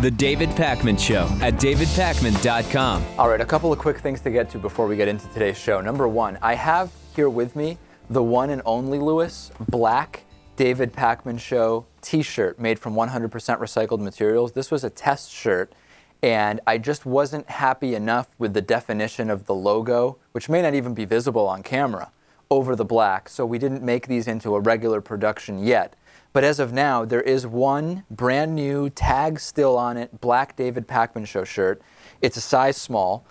The David Pakman Show at davidpakman.com. All right, a couple of quick things to get to before we get into today's show. Number one, I have here with me the one and only, Lewis, black David Pakman Show t-shirt made from 100% recycled materials. This was a test shirt, and I just wasn't happy enough with the definition of the logo, which may not even be visible on camera, over the black, so we didn't make these into a regular production yet. But as of now, there is one brand new, tag still on it, black David Pakman Show shirt. It's a size small.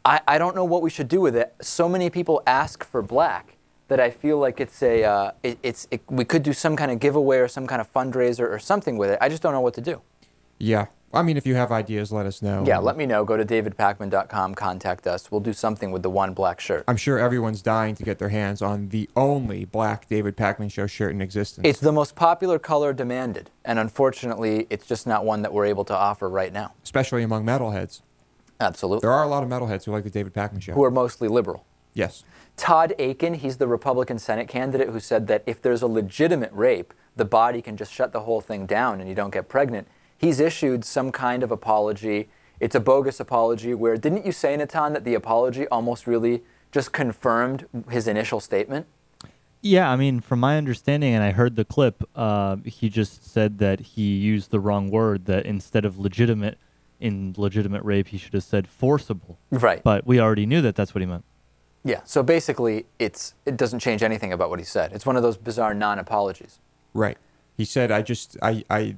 I don't know what we should do with it. So many people ask for black that I feel like we could do some kind of giveaway or some kind of fundraiser or something with it. I just don't know what to do. Yeah. I mean, if you have ideas, let us know. Yeah, let me know. Go to davidpakman.com, contact us. We'll do something with the one black shirt. I'm sure everyone's dying to get their hands on the only black David Pakman Show shirt in existence. It's the most popular color demanded, and unfortunately, it's just not one that we're able to offer right now. Especially among metalheads. Absolutely. There are a lot of metalheads who like the David Pakman Show. Who are mostly liberal. Yes. Todd Akin, he's the Republican Senate candidate who said that if there's a legitimate rape, the body can just shut the whole thing down and you don't get pregnant. He's issued some kind of apology. It's a bogus apology where, didn't you say, Natan, that the apology almost really just confirmed his initial statement? Yeah, I mean, from my understanding, and I heard the clip, he just said that he used the wrong word, that instead of legitimate, in legitimate rape, he should have said forcible. Right. But we already knew that that's what he meant. Yeah, so basically, it doesn't change anything about what he said. It's one of those bizarre non-apologies. Right. He said,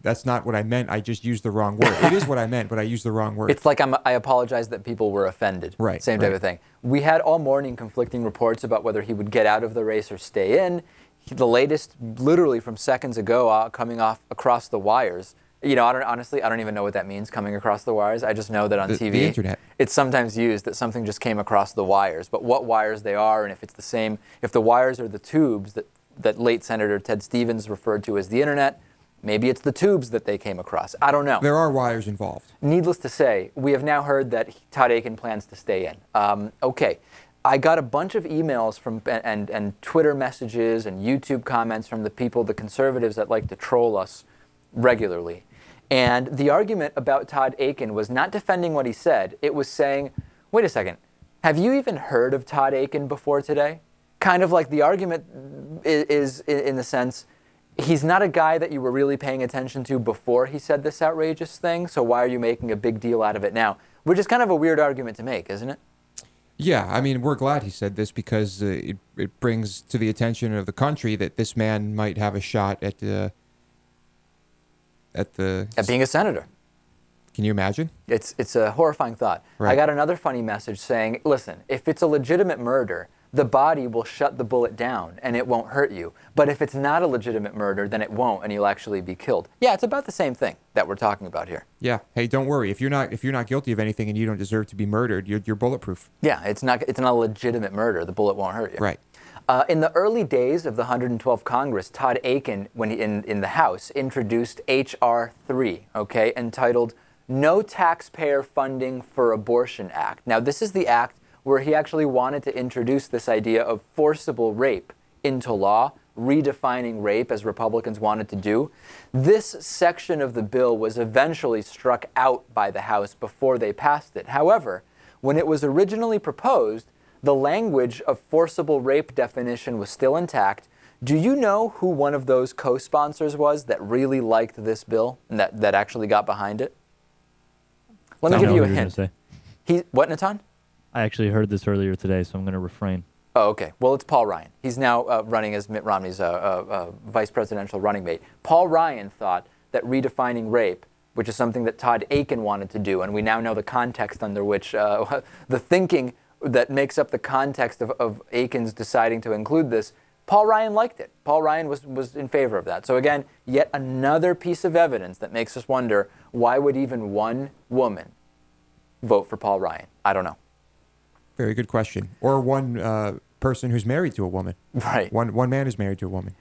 that's not what I meant. I just used the wrong word. It is what I meant, but I used the wrong word. It's like I apologize that people were offended. Right. Same type of thing. We had all morning conflicting reports about whether he would get out of the race or stay in. The latest, literally from seconds ago, coming off across the wires. You know, honestly, I don't even know what that means, coming across the wires. I just know that on TV, the internet, it's sometimes used that something just came across the wires. But what wires they are, and if it's the same, if the wires are the tubes that late Senator Ted Stevens referred to as the internet, maybe it's the tubes that they came across. I don't know. There are wires involved. Needless to say, we have now heard that Todd Akin plans to stay in. Okay. I got a bunch of emails from and Twitter messages and YouTube comments from the people, the conservatives that like to troll us regularly. And the argument about Todd Akin was not defending what he said. It was saying, wait a second, have you even heard of Todd Akin before today? Kind of like the argument is in the sense, he's not a guy that you were really paying attention to before he said this outrageous thing, so why are you making a big deal out of it now? Which is kind of a weird argument to make, isn't it? Yeah, I mean, we're glad he said this because it brings to the attention of the country that this man might have a shot at being a senator. Can you imagine? It's a horrifying thought. Right. I got another funny message saying, listen, if it's a legitimate murder, the body will shut the bullet down and it won't hurt you. But if it's not a legitimate murder, then it won't and you'll actually be killed. Yeah, it's about the same thing that we're talking about here. Yeah. Hey, don't worry. If you're not guilty of anything and you don't deserve to be murdered, you're bulletproof. Yeah, it's not a legitimate murder. The bullet won't hurt you. Right. In the early days of the 112th Congress, Todd Akin, when in the House, introduced H.R. 3, okay, entitled No Taxpayer Funding for Abortion Act. Now, this is the act where he actually wanted to introduce this idea of forcible rape into law, redefining rape as Republicans wanted to do. This section of the bill was eventually struck out by the House before they passed it. However, when it was originally proposed, the language of forcible rape definition was still intact. Do you know who one of those co-sponsors was that really liked this bill and that actually got behind it? Let me give you a hint. What, Natan? I actually heard this earlier today, so I'm going to refrain. Oh, okay. Well, it's Paul Ryan. He's now running as Mitt Romney's vice presidential running mate. Paul Ryan thought that redefining rape, which is something that Todd Akin wanted to do, and we now know the context under which the thinking that makes up the context of Akin's deciding to include this, Paul Ryan liked it. Paul Ryan was in favor of that. So again, yet another piece of evidence that makes us wonder, why would even one woman vote for Paul Ryan? I don't know. Very good question. Or one person who's married to a woman. Right. One man is married to a woman.